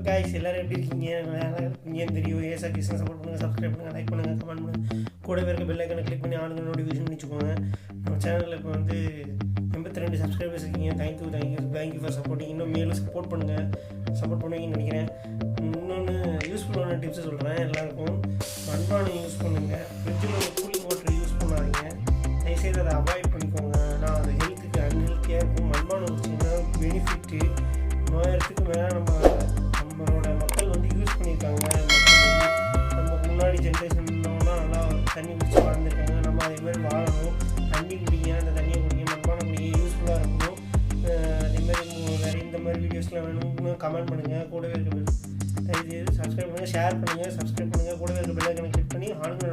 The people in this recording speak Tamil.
கைஸ் எல்லாரும் எப்படி இருக்கீங்க? நல்லா இருக்கீங்கன்னு தெரியும். ஏசா கிருஷ்ணன் சப்போர்ட் பண்ணுங்கள், சப்ஸ்கிரைப் பண்ணுங்கள், லைக் பண்ணுங்கள், கமெண்ட் பண்ணுங்கள். கூடவே இருக்க பெல் ஐக்கனை கிளிக் பண்ணி ஆளுங்க நோட்டிஃபிகேஷன் வச்சுக்கோங்க. நம்ம சேனலில் இப்போ வந்து 82 சப்ஸ்கிரைபர்ஸ் இருக்கீங்க. Thank you for supporting. இன்னும் மேலும் சப்போர்ட் பண்ணுவீங்கன்னு நினைக்கிறேன். இன்னொன்று யூஸ்ஃபுல்லான டிப்ஸை சொல்கிறேன் எல்லாருக்கும். மண்பானை யூஸ் பண்ணுங்கள். ஃப்ரிட்ஜில் ஒரு கூலிங் வாட்டர் யூஸ் பண்ணாதீங்க. தயவுசெய்து அதை அவாய்ட் பண்ணிக்கோங்க. ஆனால் அது ஹெல்த்துக்கு அன்ஹெல்த்தியாக இருக்கும். மண்பானை வச்சிங்கன்னா பெனிஃபிட்டு 1000க்கு மேலே நம்மளோட மக்கள் வந்து யூஸ் பண்ணியிருக்காங்க. நமக்கு முன்னாடி ஜென்ரேஷன் இருந்தவங்கன்னா நல்லா தண்ணி குடிச்சு வாழ்ந்துருக்காங்க. நம்ம அதேமாதிரி வாழணும். தண்ணி குடிங்க, அந்த தண்ணியை குடிங்க, மண்பானை குடிங்க, யூஸ்ஃபுல்லாக இருக்கணும். அதேமாதிரி வேறு இந்த மாதிரி வீடியோஸ்லாம் வேணும்னு கமெண்ட் பண்ணுங்கள். கூடவே இருக்க தயவுசெய்து சப்ஸ்கிரைப் பண்ணுங்கள், ஷேர் பண்ணுங்கள், சப்ஸ்கிரைப் பண்ணுங்கள். கூடவே இருக்க பெல் ஐக்கனை கிளிக் பண்ணி ஆளுங்க